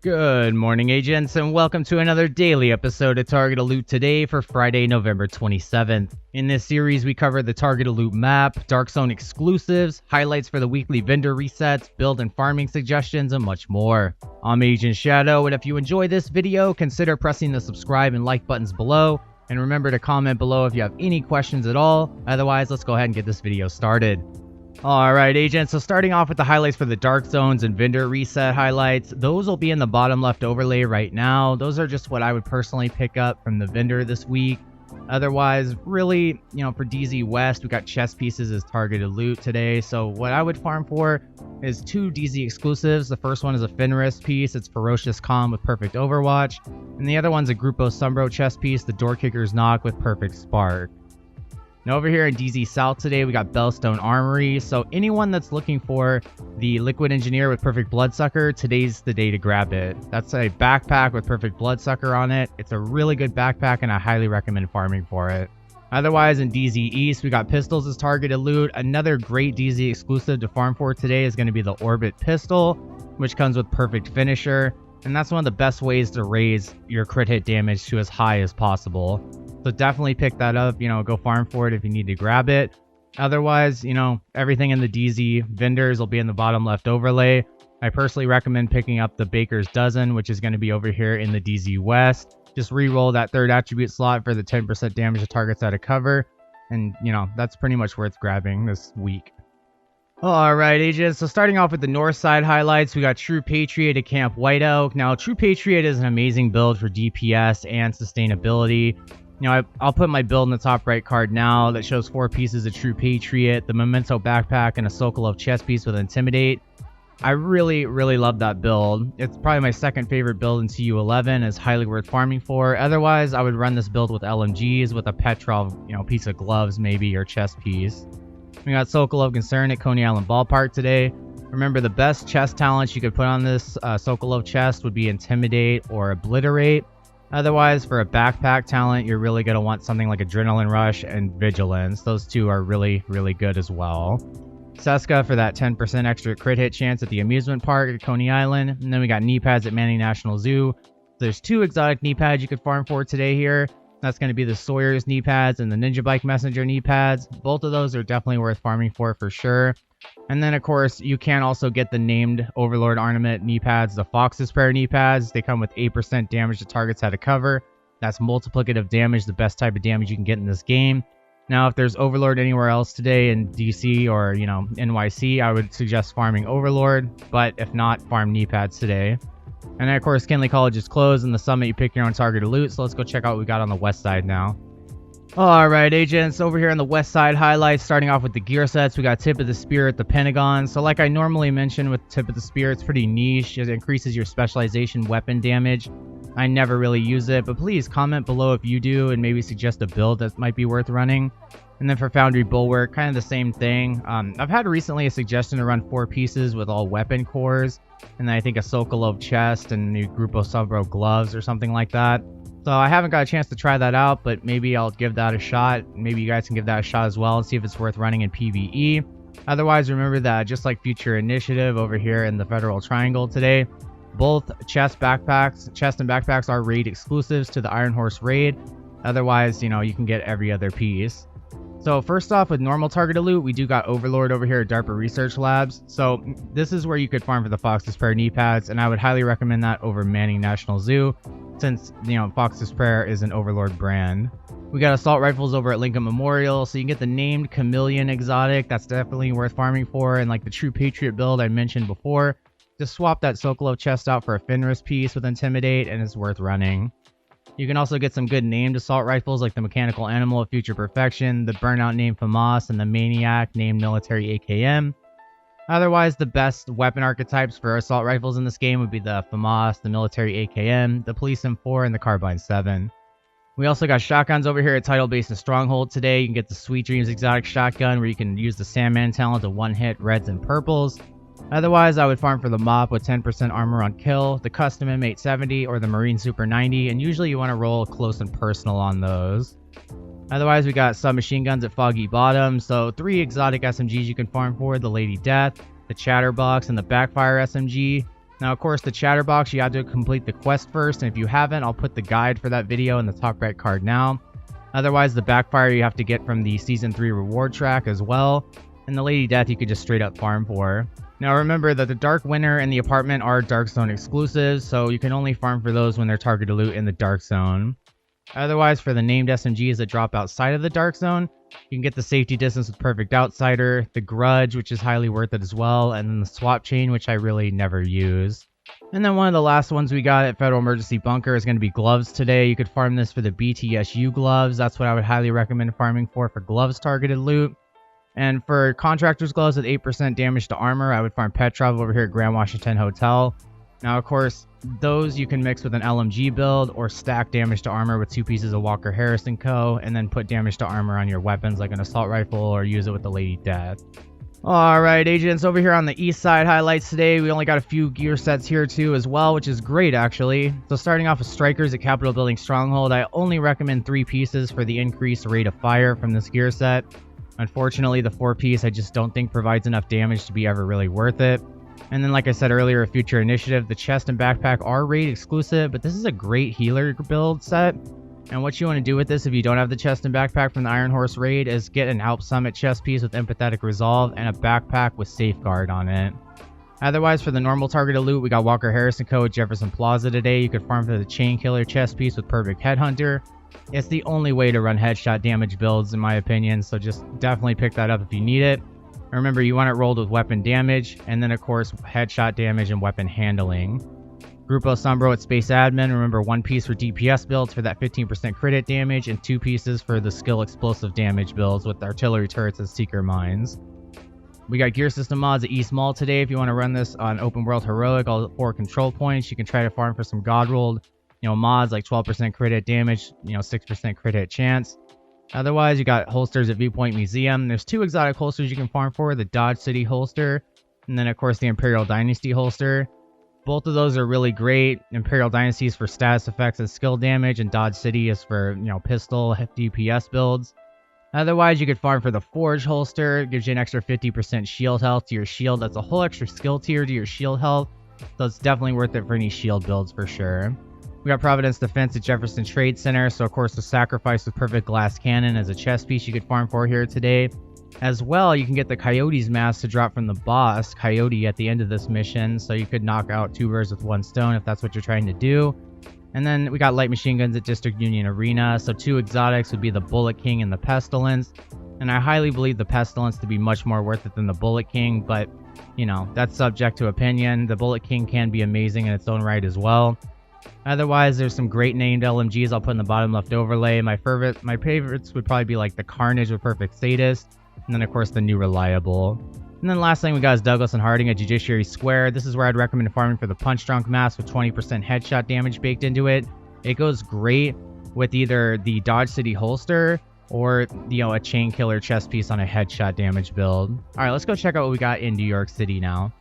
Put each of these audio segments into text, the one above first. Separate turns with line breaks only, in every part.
Good morning, agents, and welcome to another daily episode of Target Loot today for Friday, November 27th. In this series, we cover the Target Loot map, Dark Zone exclusives, highlights for the weekly vendor resets, build and farming suggestions, and much more. I'm Agent Shadow, and if you enjoy this video, consider pressing the subscribe and like buttons below, and remember to comment below if you have any questions at all. Otherwise, let's go ahead and get this video started. Alright, agents, so starting off with the highlights for the Dark Zones and vendor reset highlights, those will be in the bottom left overlay right now. Those are just what I would personally pick up from the vendor this week. Otherwise, really, for DZ West, we got chest pieces as targeted loot today. So what I would farm for is two DZ exclusives. The first one is a Fenris piece. It's Ferocious Calm with Perfect Overwatch. And the other one's a Grupo Sombro chest piece, the Door Kicker's Knock with Perfect Spark. Now over here in DZ South today, we got Bellstone Armory. So anyone that's looking for the Liquid Engineer with Perfect Bloodsucker, today's the day to grab it. That's a backpack with Perfect Bloodsucker on it. It's a really good backpack and I highly recommend farming for it. Otherwise in DZ East, we got pistols as targeted loot. Another great DZ exclusive to farm for today is going to be the Orbit pistol, which comes with Perfect Finisher. And that's one of the best ways to raise your crit hit damage to as high as possible. So definitely pick that up, go farm for it if you need to grab it. Otherwise, everything in the DZ vendors will be in the bottom left overlay. I personally recommend picking up the Baker's Dozen, which is going to be over here in the DZ West. Just re-roll that third attribute slot for the 10% damage to targets out of cover. And, that's pretty much worth grabbing this week. Alright, agents, so starting off with the north side highlights, we got True Patriot at Camp White Oak. Now, True Patriot is an amazing build for DPS and sustainability. I'll put my build in the top right card now that shows 4 pieces of True Patriot, the Memento backpack, and a Sokolov chest piece with Intimidate. I really love that build. It's probably my second favorite build in CU11. It's highly worth farming for. Otherwise, I would run this build with LMGs with a Petrov, piece of gloves maybe, or chest piece. We got Sokolov Concern at Coney Island Ballpark today. Remember, the best chest talents you could put on this Sokolov chest would be Intimidate or Obliterate. Otherwise, for a backpack talent, you're really going to want something like Adrenaline Rush and Vigilance. Those two are really good as well. Seska for that 10% extra crit hit chance at the amusement park at Coney Island. And then we got knee pads at Manning National Zoo. There's 2 exotic knee pads you could farm for today here. That's going to be the Sawyer's knee pads and the Ninja Bike Messenger knee pads. Both of those are definitely worth farming for sure. And then, of course, you can also get the named Overlord Ornament knee pads, the Fox's Prayer knee pads. They come with 8% damage to targets out of cover. That's multiplicative damage, the best type of damage you can get in this game. Now, if there's Overlord anywhere else today in DC or, NYC, I would suggest farming Overlord. But if not, farm knee pads today. And then, of course, Kinley College is closed, and the Summit, you pick your own targeted loot. So let's go check out what we got on the west side now. Alright, agents, over here on the west side highlights, starting off with the gear sets, we got Tip of the Spear at the Pentagon. So like I normally mention with Tip of the Spear, it's pretty niche. It increases your specialization weapon damage. I never really use it, but please comment below if you do and maybe suggest a build that might be worth running. And then for Foundry Bulwark, kind of the same thing. I've had recently a suggestion to run 4 pieces with all weapon cores, and then I think a Sokolov chest and new Grupo Sombro gloves or something like that. So I haven't got a chance to try that out, but maybe I'll give that a shot. Maybe you guys can give that a shot as well and see if it's worth running in PvE. Otherwise, remember that just like Future Initiative over here in the Federal Triangle today, both chest and backpacks are raid exclusives to the Iron Horse raid. Otherwise, you can get every other piece. So first off, with normal targeted loot, we do got Overlord over here at DARPA Research Labs. So this is where you could farm for the Fox's Prayer knee pads, and I would highly recommend that over Manning National Zoo, since, Fox's Prayer is an Overlord brand. We got assault rifles over at Lincoln Memorial, so you can get the named Chameleon exotic. That's definitely worth farming for, and like the True Patriot build I mentioned before, just swap that Sokolov chest out for a Fenris piece with Intimidate, and it's worth running. You can also get some good named assault rifles like the Mechanical Animal of Future Perfection, the Burnout named FAMAS, and the Maniac named Military AKM. Otherwise, the best weapon archetypes for assault rifles in this game would be the FAMAS, the Military AKM, the Police M4, and the Carbine 7. We also got shotguns over here at Tidal Base and Stronghold today. You can get the Sweet Dreams exotic shotgun where you can use the Sandman talent to one-hit reds and purples. Otherwise, I would farm for the Mop with 10% armor on kill, the Custom M870, or the Marine Super 90, and usually you want to roll close and personal on those. Otherwise, we got submachine guns at Foggy Bottom. So 3 exotic SMGs you can farm for: the Lady Death, the Chatterbox, and the Backfire SMG. Now, of course, the Chatterbox, you have to complete the quest first, and if you haven't, I'll put the guide for that video in the top right card now. Otherwise, the Backfire you have to get from the Season 3 reward track as well, and the Lady Death you could just straight up farm for. Now remember that the Dark Winter and the Apartment are Dark Zone exclusives, so you can only farm for those when they're targeted loot in the Dark Zone. Otherwise, for the named SMGs that drop outside of the Dark Zone, you can get the Safety Distance with Perfect Outsider, the Grudge, which is highly worth it as well, and then the Swap Chain, which I really never use. And then one of the last ones we got at Federal Emergency Bunker is going to be gloves today. You could farm this for the BTSU gloves. That's what I would highly recommend farming for gloves targeted loot. And for Contractor's gloves with 8% damage to armor, I would farm Petrov over here at Grand Washington Hotel. Now, of course, those you can mix with an LMG build or stack damage to armor with 2 pieces of Walker Harris & Co. and then put damage to armor on your weapons like an assault rifle or use it with the Lady Death. Alright, agents, over here on the east side highlights today, we only got a few gear sets here too as well, which is great actually. So starting off with Strikers at Capitol Building Stronghold, I only recommend 3 pieces for the increased rate of fire from this gear set. Unfortunately, the 4-piece I just don't think provides enough damage to be ever really worth it. And then, like I said earlier, a future initiative, the chest and backpack are raid exclusive, but this is a great healer build set. And what you want to do with this if you don't have the chest and backpack from the Iron Horse raid is get an Alp Summit chest piece with Empathetic Resolve and a backpack with Safeguard on it. Otherwise, for the normal targeted loot, we got Walker Harris & Co. at Jefferson Plaza today. You could farm for the Chain Killer chest piece with Perfect Headhunter. It's the only way to run headshot damage builds in my opinion, so just definitely pick that up if you need it. Remember, you want it rolled with weapon damage, and then of course headshot damage and weapon handling. Grupo Sombro at Space Admin, remember 1 piece for DPS builds for that 15% crit hit damage, and 2 pieces for the skill explosive damage builds with artillery turrets and seeker mines. We got gear system mods at East Mall today. If you want to run this on open world heroic, all 4 control points, you can try to farm for some god rolled, mods like 12% crit hit damage, 6% crit hit chance. Otherwise, you got holsters at Viewpoint Museum. There's 2 exotic holsters you can farm for, the Dodge City holster, and then of course the Imperial Dynasty holster. Both of those are really great. Imperial Dynasty is for status effects and skill damage, and Dodge City is for, pistol DPS builds. Otherwise, you could farm for the Forge holster. It gives you an extra 50% shield health to your shield. That's a whole extra skill tier to your shield health, so it's definitely worth it for any shield builds for sure. We got Providence Defense at Jefferson Trade Center, so of course the Sacrifice with Perfect Glass Cannon as a chest piece you could farm for here today. As well, you can get the Coyote's Mask to drop from the boss, Coyote, at the end of this mission, so you could knock out 2 birds with 1 stone if that's what you're trying to do. And then we got light machine guns at District Union Arena, so 2 exotics would be the Bullet King and the Pestilence. And I highly believe the Pestilence to be much more worth it than the Bullet King, but, that's subject to opinion. The Bullet King can be amazing in its own right as well. Otherwise, there's some great named LMGs I'll put in the bottom left overlay. My favorites would probably be like the Carnage with Perfect Sadist, and then of course the new Reliable. And then last thing we got is Douglas and Harding at Judiciary Square. This is where I'd recommend farming for the Punch Drunk Mask with 20% headshot damage baked into it. It goes great with either the Dodge City holster or, a Chain Killer chest piece on a headshot damage build. Alright, let's go check out what we got in New York City now.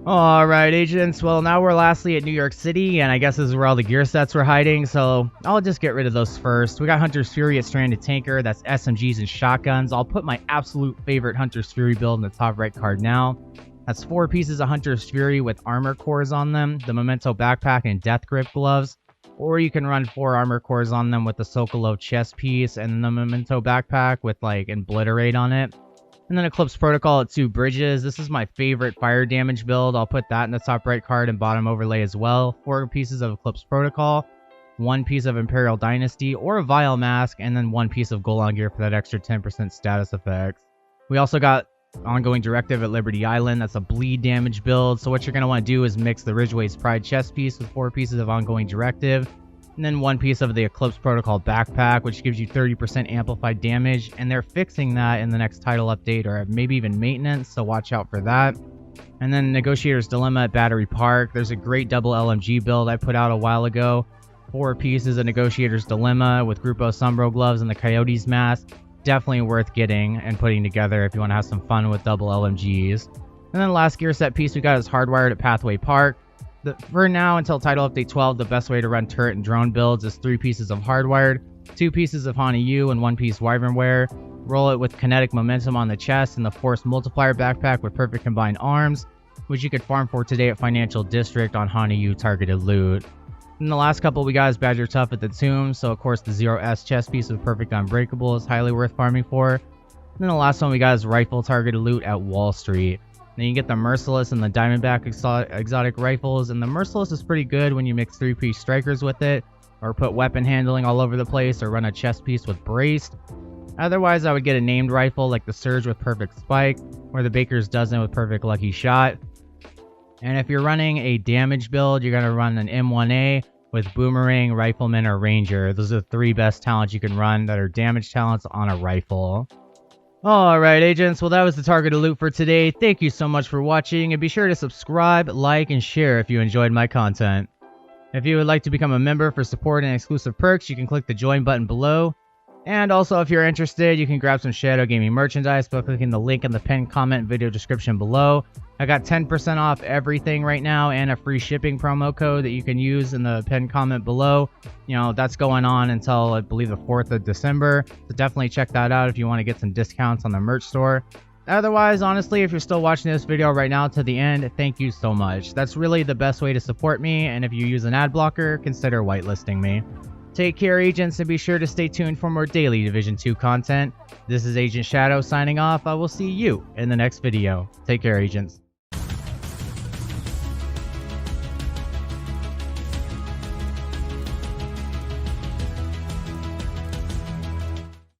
Alright, agents, well now we're lastly at New York City, and I guess this is where all the gear sets were hiding, so I'll just get rid of those first. We got Hunter's Fury at Stranded Tanker, that's SMGs and shotguns. I'll put my absolute favorite Hunter's Fury build in the top right card now. That's 4 pieces of Hunter's Fury with armor cores on them, the Memento backpack and Death Grip gloves, or you can run 4 armor cores on them with the Sokolov chest piece and the Memento backpack with like Obliterate on it. And then Eclipse Protocol at 2 bridges. This is my favorite fire damage build. I'll put that in the top right card and bottom overlay as well. 4 pieces of Eclipse Protocol, 1 piece of Imperial Dynasty or a Vile Mask, and then 1 piece of Golan Gear for that extra 10% status effects. We also got Ongoing Directive at Liberty Island. That's a bleed damage build. So what you're going to want to do is mix the Ridgeway's Pride chest piece with 4 pieces of Ongoing Directive, and then 1 piece of the Eclipse Protocol backpack, which gives you 30% amplified damage, and they're fixing that in the next title update or maybe even maintenance, so watch out for that. And then Negotiator's Dilemma at Battery Park. There's a great double LMG build I put out a while ago. 4 pieces of Negotiator's Dilemma with Grupo Sombro gloves and the Coyote's Mask. Definitely worth getting and putting together if you want to have some fun with double LMGs. And then the last gear set piece we got is Hardwired at Pathway Park. For now, until Title Update 12, the best way to run turret and drone builds is 3 pieces of Hardwired, 2 pieces of Hana U and 1 piece Wyvernware. Roll it with kinetic momentum on the chest and the force multiplier backpack with perfect combined arms, which you could farm for today at Financial District on Hana U targeted loot. And the last couple we got is Badger Tough at the Tomb, so of course the 0S chest piece with perfect unbreakable is highly worth farming for. And then the last one we got is Rifle targeted loot at Wall Street. Then you get the Merciless and the Diamondback exotic rifles, and the Merciless is pretty good when you mix 3-piece strikers with it, or put weapon handling all over the place, or run a chest piece with braced. Otherwise, I would get a named rifle like the Surge with perfect spike, or the Baker's Dozen with perfect lucky shot. And if you're running a damage build, you're going to run an M1A with Boomerang, Rifleman, or Ranger. Those are the 3 best talents you can run that are damage talents on a rifle. Alright agents, well that was the targeted loot for today. Thank you so much for watching, and be sure to subscribe, like, and share if you enjoyed my content. If you would like to become a member for support and exclusive perks, you can click the join button below. And also, if you're interested, you can grab some Shadow Gaming merchandise by clicking the link in the pinned comment video description below. I got 10% off everything right now and a free shipping promo code that you can use in the pinned comment below. You know, that's going on until I believe the 4th of December. So definitely check that out if you want to get some discounts on the merch store. Otherwise, honestly, if you're still watching this video right now to the end, thank you so much. That's really the best way to support me, and if you use an ad blocker, consider whitelisting me. Take care, agents, and be sure to stay tuned for more daily Division 2 content. This is Agent Shadow signing off. I will see you in the next video. Take care, agents.